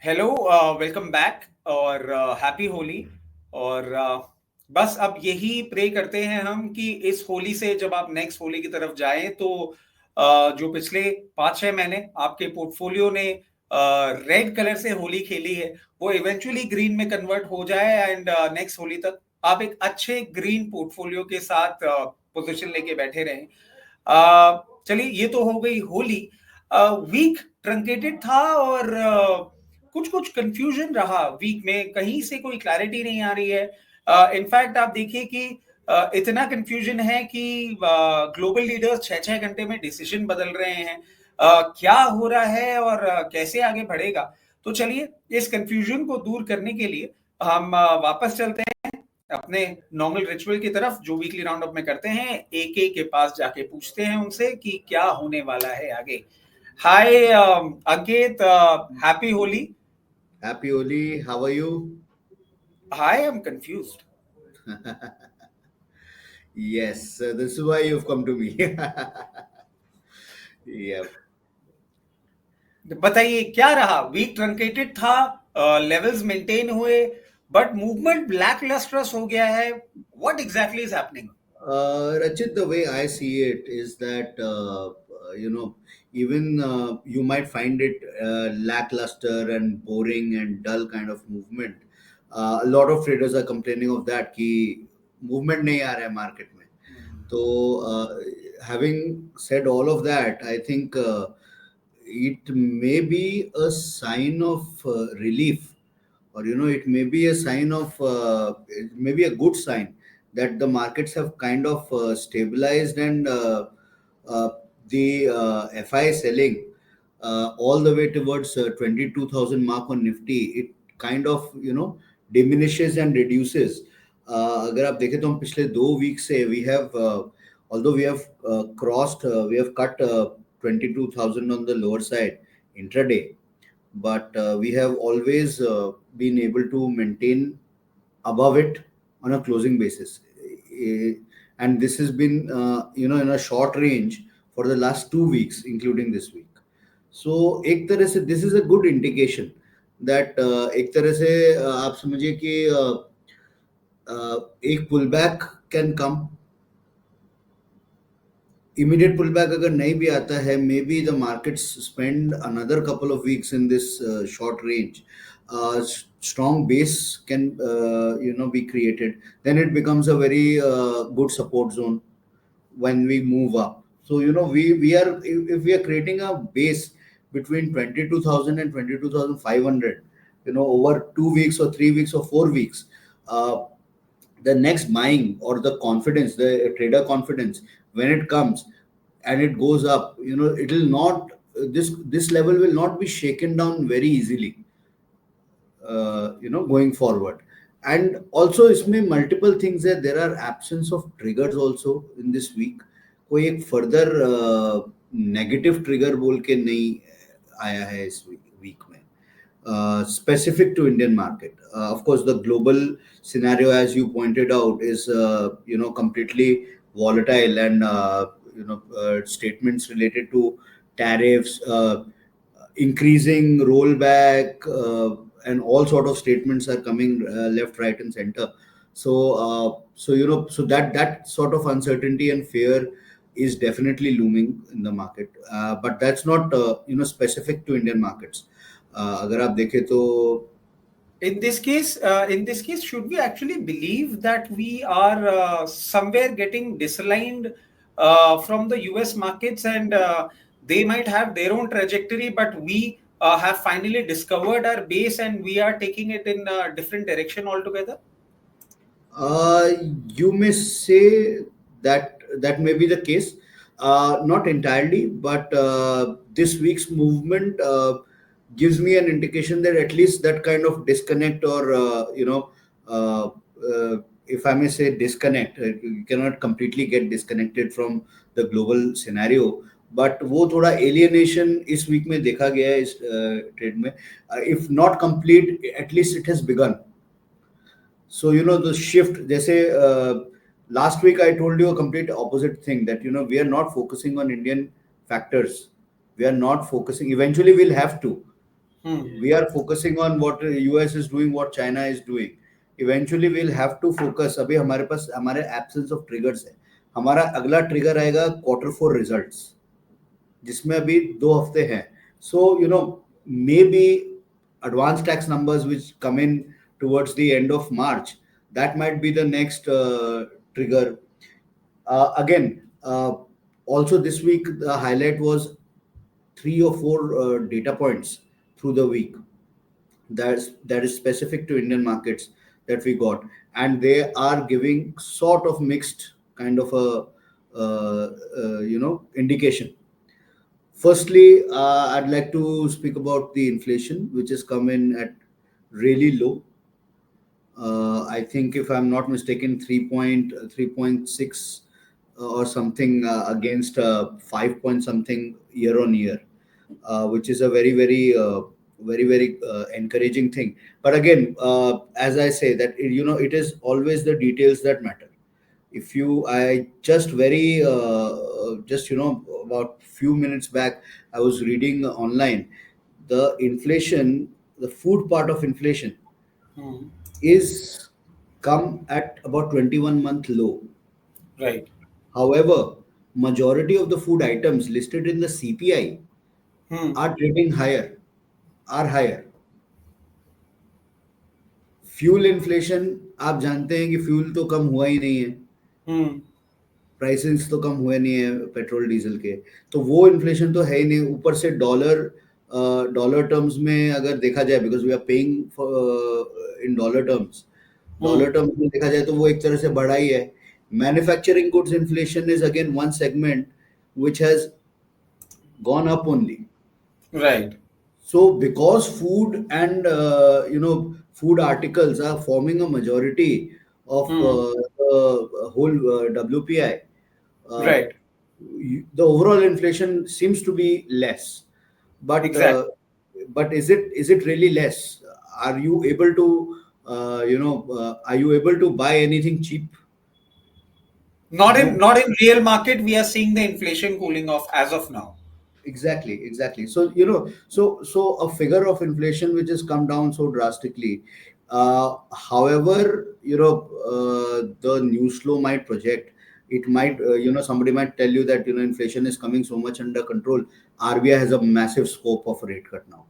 Hello, welcome back और happy Holi. और बस अब यही प्रे करते हैं हम कि इस होली से जब आप नेक्स्ट होली की तरफ जाएं तो जो पिछले 5-6 महीने आपके पोर्टफोलियो ने रेड कलर से होली खेली है वो इवेंचुअली ग्रीन में कन्वर्ट हो जाए एंड नेक्स्ट होली तक आप एक अच्छे ग्रीन पोर्टफोलियो के साथ पोजीशन लेके बैठे रहें। चलिए, ये तो हो गई होली। वीक ट्रंकेटेड था और कुछ कुछ कंफ्यूजन रहा वीक में, कहीं से कोई क्लैरिटी नहीं आ रही है। इनफैक्ट आप देखिए कि इतना कंफ्यूजन है कि ग्लोबल लीडर्स 6-6 घंटे में डिसीजन बदल रहे हैं। क्या हो रहा है और कैसे आगे बढ़ेगा। तो चलिए, इस कंफ्यूजन को दूर करने के लिए हम वापस चलते हैं अपने नॉर्मल रिचुअल की तरफ जो वीकली राउंड अप में करते हैं। एक एक के पास जाके पूछते हैं उनसे कि क्या होने वाला है आगे। Hi Ankit, happy Holi. Happy Holi, how are you? Hi, I am confused. Yes, this is why you've come to me. Yeah. बताइए क्या रहा। वीक ट्रंकेटेड था, लेवल्स मेंटेन हुए, बट मूवमेंट ब्लैक लस्ट्रस हो गया है। What exactly is happening? Rachit, the way I see it is that, even you might find it lackluster and boring and dull kind of movement. A lot of traders are complaining of that, कि movement नहीं आ रहा है market में. So, having said all of that, I think it may be a sign of relief, or it may be a sign of it may be a good sign that the markets have kind of stabilized, and uh, the FI selling all the way towards 22,000 mark on Nifty, it kind of diminishes and reduces. अगर आप देखें तो हम पिछले 2 week से we have although we have we have cut 22,000 on the lower side intraday, but we have always been able to maintain above it on a closing basis. And this has been in a short range for the last 2 weeks, including this week. So एक तरह से this is a good indication that एक तरह से आप समझिए कि एक pull back can come. Immediate pullback अगर नहीं भी आता है, maybe the markets spend another couple of weeks in this short range. Strong base can be created, then it becomes a very good support zone when we move up. So we are, if we are creating a base between 22,000 and 22,500, over 2 weeks or 3 weeks or 4 weeks, uh, the next buying or the confidence, the trader confidence, when it comes and it goes up, it will not, this level will not be shaken down very easily, going forward. And also इसमें multiple things है. There are absence of triggers also in this week. कोई एक further negative trigger बोल के नहीं आया है इस week में, specific to Indian market. Of course, the global scenario, as you pointed out, is completely volatile, and statements related to tariffs, increasing rollback, and all sort of statements are coming left, right, and center. So that sort of uncertainty and fear is definitely looming in the market, but that's not specific to Indian markets. अगर आप देखें तो In this case, should we actually believe that we are somewhere getting disaligned from the US markets, and they might have their own trajectory, but we have finally discovered our base and we are taking it in a different direction altogether? Uh, you may say that that may be the case. Not entirely, but this week's movement gives me an indication that at least that kind of disconnect, or uh, if I may say disconnect, you cannot completely get disconnected from the global scenario. But वो थोड़ा alienation इस week में देखा गया है इस trade में. If not complete, at least it has begun. So the shift, जैसे last week I told you a complete opposite thing, that we are not focusing on Indian factors. We are not focusing. Eventually we'll have to. Hmm. We are focusing on what US is doing, what China is doing. Eventually we'll have to focus. अभी हमारे पास हमारे absence of triggers है. हमारा अगला trigger आएगा Q4 results, जिसमें अभी 2 हफ्ते हैं. So maybe advanced tax numbers which come in towards the end of March, that might be the next trigger. Again, also this week the highlight was 3 or 4 data points through the week that is specific to Indian markets that we got, and they are giving sort of mixed kind of a indication. Firstly, I'd like to speak about the inflation, which has come in at really low. I think, if I'm not mistaken, 3.6 or something against 5 point something year on year, which is a very encouraging thing. But again, as I say, that it is always the details that matter. If you, I just very just about few minutes back, I was reading online the inflation, the food part of inflation Hmm. is come at about 21-month low. Right. However, majority of the food items listed in the CPI Hmm. are trading higher, are higher. Fuel inflation, आप जानते हैं कि fuel तो कम हुआ ही नहीं है, Hmm. Prices तो कम हुए नहीं है पेट्रोल डीजल के, तो वो इन्फ्लेशन तो है ही नहीं. ऊपर से डॉलर, डॉलर टर्म्स में अगर देखा जाए, because we are paying in dollar Hmm. Terms में देखा जाए तो वो एक तरह से बढ़ा ही है. Manufacturing goods inflation is again one segment which has gone up only. Right. So because food and food articles are forming a majority of Hmm. the whole WPI, uh, Right. the overall inflation seems to be less. But Exactly. is it really less? Are you able to are you able to buy anything cheap? Not in No. not in real market, we are seeing the inflation cooling off as of now. Exactly. So so a figure of inflation which has come down so drastically. However, the news flow might project. It might, somebody might tell you that inflation is coming so much under control. RBI has a massive scope of rate cut now,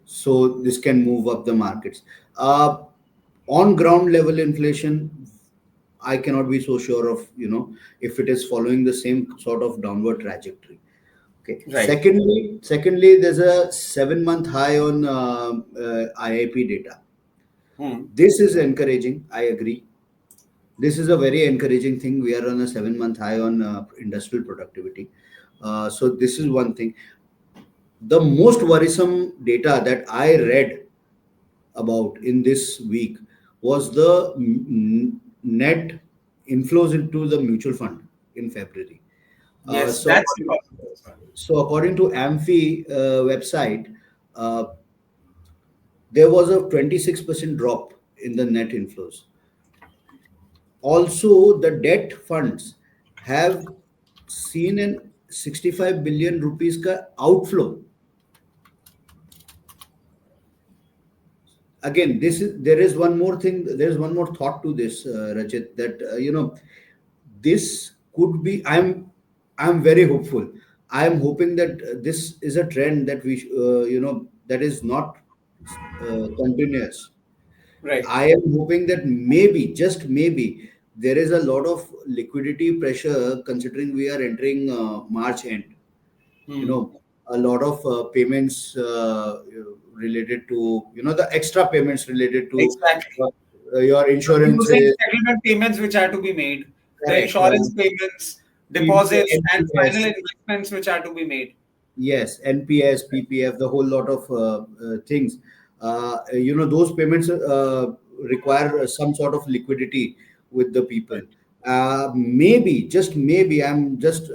so this can move up the markets. On ground level inflation, I cannot be so sure of if it is following the same sort of downward trajectory. Okay. Right. Secondly, there's a 7-month high on IIP data. Hmm. This is encouraging. I agree. This is a very encouraging thing. We are on a 7-month high on industrial productivity. So this is one thing. The most worrisome data that I read about in this week was the net inflows into the mutual fund in February. Uh, Yes, so that's impossible. So according to Amphi website, uh, there was a 26% drop in the net inflows. Also, the debt funds have seen an 65 billion rupees ka outflow. Again, there is one more thing. There is one more thought to this, Rajit. That this could be. I'm very hopeful. I am hoping that this is a trend that that is not continuous. Right. I am hoping that maybe, just maybe, there is a lot of liquidity pressure considering we are entering March end. You Hmm. know, a lot of payments related to, the extra payments related to Exactly. your Using insurances. settlement payments which are to be made, the Correct. insurance payments, deposits, and final NPS. investments which are to be made. Yes, NPS, PPF, the whole lot of things. Those payments require some sort of liquidity with the people. Maybe, just maybe, I'm just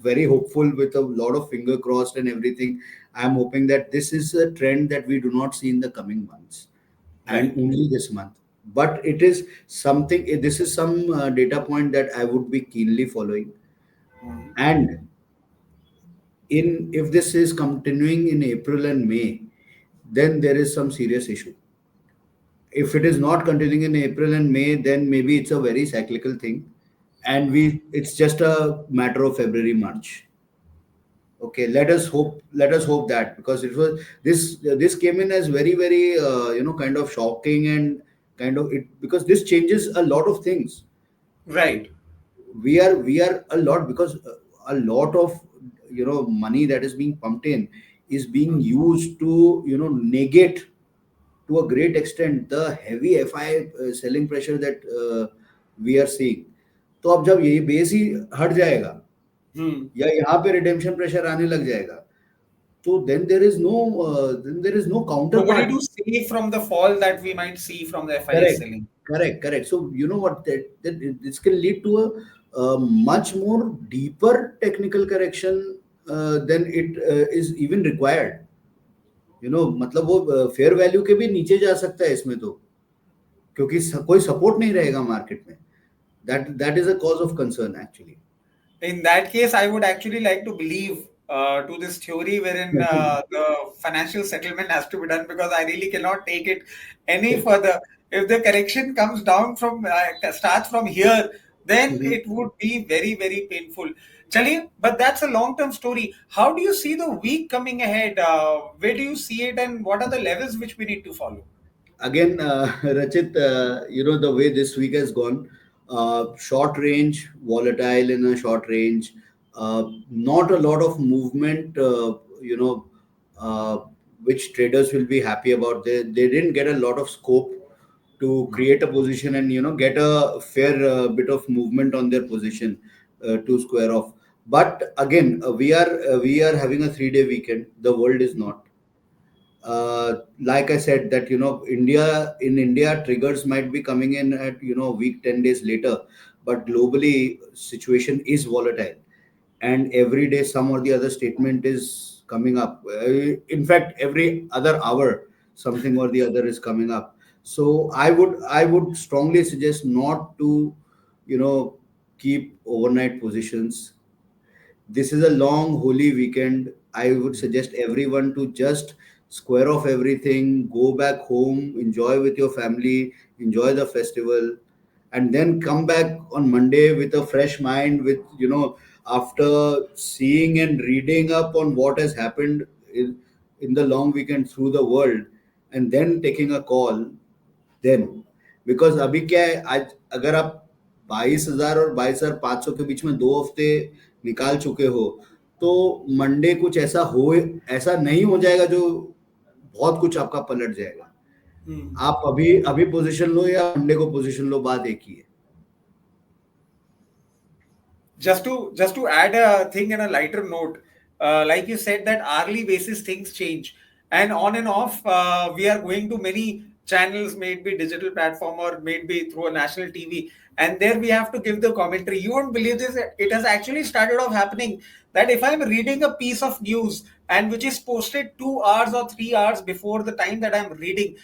very hopeful with a lot of finger crossed and everything. I'm hoping that this is a trend that we do not see in the coming months and Right. only this month. But it is something. This is some data point that I would be keenly following. Hmm. And in if this is continuing in April and May, then there is some serious issue. If it is not continuing in April and May, then maybe it's a very cyclical thing, and it's just a matter of February, March. Okay, let us hope that, because it was this came in as very, very kind of shocking, and kind of it, because this changes a lot of things. Right. We are a lot, because a lot of money that is being pumped in is being used to negate to a great extent the heavy FI selling pressure that we are seeing. तो अब जब ये base ही हट जाएगा, Hmm. या यहाँ पे redemption pressure आने लग जाएगा, तो then there is no Nobody counterpart. to save from the fall that we might see from the FIS Correct, selling. correct. So you know what, this can lead to a much more deeper technical correction than it is even required. मतलब वो fair value के भी नीचे जा सकता है इसमें, तो क्योंकि कोई सपोर्ट नहीं रहेगा मार्केट में. That is a cause of concern actually. In that case, I would actually like to believe to this theory wherein the financial settlement has to be done, because I really cannot take it any further. If the correction comes down from starts from here, then Mhm. it would be very, very painful. Chaliye, but that's a long-term story. How do you see the week coming ahead? Where do you see it, and what are the levels which we need to follow? Again, Rachit, the way this week has gone, short range, volatile in a short range, not a lot of movement, uh, which traders will be happy about. They didn't get a lot of scope to create a position and get a fair bit of movement on their position to square off. But again, we are having a 3-day weekend. The world is not. Like I said, that India triggers might be coming in at week 10 days later, but globally situation is volatile, and every day some or the other statement is coming up. In fact, every other hour something or the other is coming up. So I would strongly suggest not to you know keep overnight positions. This is a long holy weekend. I would suggest everyone to just square off everything, go back home, enjoy with your family, enjoy the festival, and then come back on Monday with a fresh mind, with after seeing and reading up on what has happened in the long weekend through the world, and then taking a call then. Because अभी क्या है, आज अगर आप 22,000 और 22,500 के बीच में 2 हफ्ते निकाल चुके हो, तो मंडे कुछ ऐसा नहीं हो जाएगा जो बहुत कुछ आपका पलट जाएगा. आप अभी अभी पोजीशन लो या मंडे को पोजीशन लो, बात एक ही है. Just to add a thing in a lighter note, like you said, that hourly basis things change, and on and off, we are going to many channels, maybe digital platform or maybe through a national TV, and there we have to give the commentary. You won't believe this, it has actually started off happening that if I'm reading a piece of news and which is posted 2 hours or 3 hours before the time that I'm reading,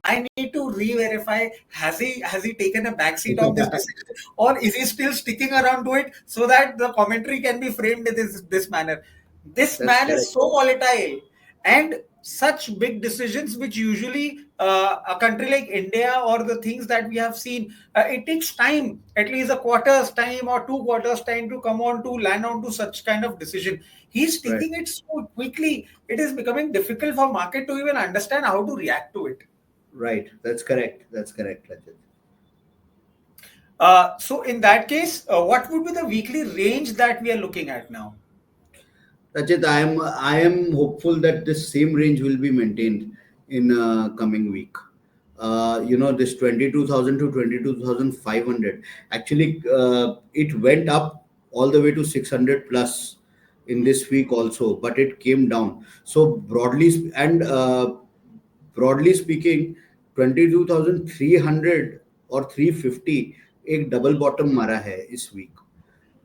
I need to re-verify, has he taken a backseat on this decision, or is he still sticking around to it, so that the commentary can be framed in this manner. This That's man is correct. so volatile, and such big decisions, which usually a country like India or the things that we have seen, it takes time, at least a quarter's time or 2 quarters time to come on to land on to such kind of decision. He's Right. taking it so quickly, it is becoming difficult for market to even understand how to react to it. Right. That's correct. Rajat. So in that case, what would be the weekly range that we are looking at now? Rajat, I am hopeful that this same range will be maintained in coming week. This 22,000 to 22,500. Actually, it went up all the way to 600 plus in this week also, but it came down. So broadly speaking, 22,300 और 350 एक double bottom मारा है इस week.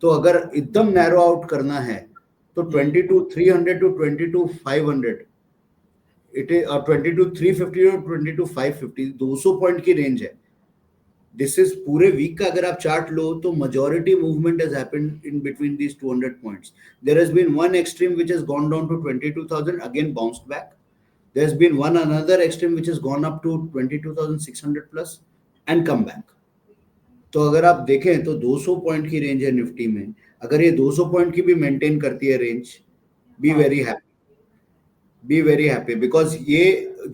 तो अगर एकदम narrow out करना है, तो 22,300 to 22,500, it is 22,350 to 22,550, 200 point की रेंज है. दिस इज पूरे वीक का अगर आप चार्ट लो, तो majority movement has happened in between these 200 points. There has been one extreme which has gone down to 22,000, again bounced back. There's been one another extreme which has gone up to 22,600 plus and come back. तो अगर आप देखें तो 200 point की range है Nifty में, अगर ये 200 पॉइंट की भी मेंटेन करती है range, be very happy, be very happy, because ये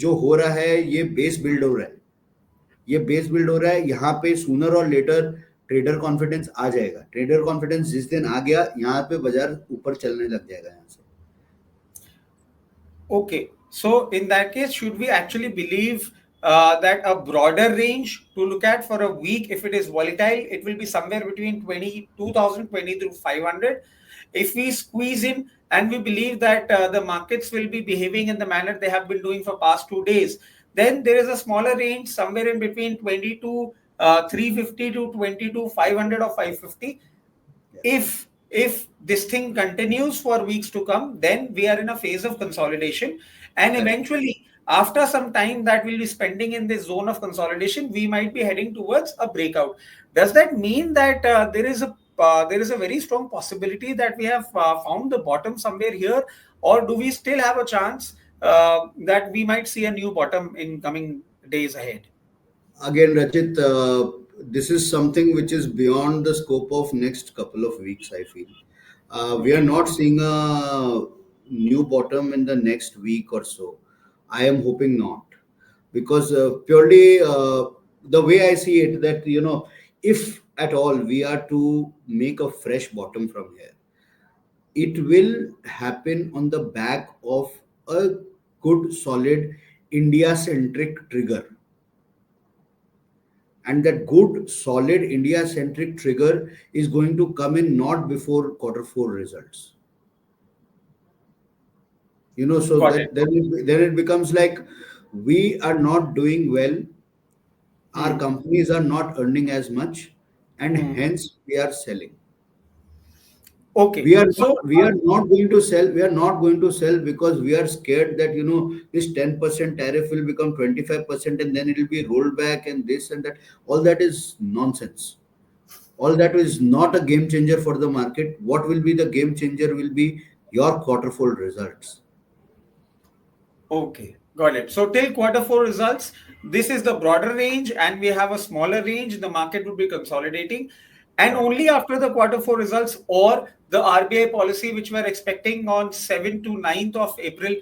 जो हो रहा है ये बेस बिल्ड हो रहा है, ये बेस बिल्ड हो रहा है, यहाँ पे सूनर और लेटर ट्रेडर कॉन्फिडेंस आ जाएगा, ट्रेडर कॉन्फिडेंस जिस दिन आ गया यहाँ पे बाजार ऊपर चलने लग जाएगा यहाँ से. Okay, so in that case, should we actually believe that a broader range to look at for a week, if it is volatile, it will be somewhere between 22,020 to 500. If we squeeze in and we believe that the markets will be behaving in the manner they have been doing for past 2 days, then there is a smaller range somewhere in between 22 350 to 22 500 or 550. If this thing continues for weeks to come, then we are in a phase of consolidation, and eventually after some time that we'll be spending in this zone of consolidation, we might be heading towards a breakout. Does that mean that there is a very strong possibility that we have found the bottom somewhere here, or do we still have a chance that we might see a new bottom in coming days ahead? Again, Rajit, this is something which is beyond the scope of next couple of weeks, I feel. We are not seeing a new bottom in the next week or so. I am hoping not. Because purely the way I see it, that, if at all we are to make a fresh bottom from here, it will happen on the back of a good, solid India-centric trigger. And that good, solid India-centric trigger is going to come in not before Q4 results. So that then it becomes like we are not doing well, our companies are not earning as much, and hence we are selling. Okay. We are not going to sell. We are not going to sell because we are scared that this 10% tariff will become 25% and then it will be rolled back and this and that. All that is nonsense. All that is not a game changer for the market. What will be the game changer will be your Q4 results. Okay, got it. So till Q4 results, this is the broader range, and we have a smaller range. The market would be consolidating. And only after the Q4 results or the RBI policy, which we're expecting on 7th to 9th of April,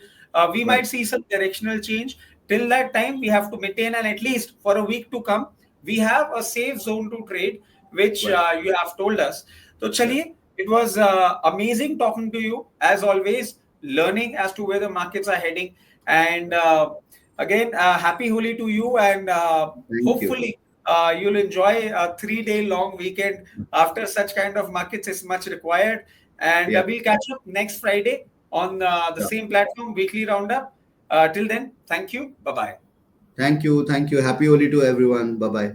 we might see some directional change. Till that time, we have to maintain, and at least for a week to come, we have a safe zone to trade, which you have told us. So, chaliye, it was amazing talking to you, as always, learning as to where the markets are heading. And again, happy Holi to you, and hopefully you'll enjoy a 3-day long weekend after such kind of markets is much required. And we'll catch up next Friday on the same platform, weekly roundup. Till then, thank you. Bye-bye. Thank you. Happy Holi to everyone. Bye-bye.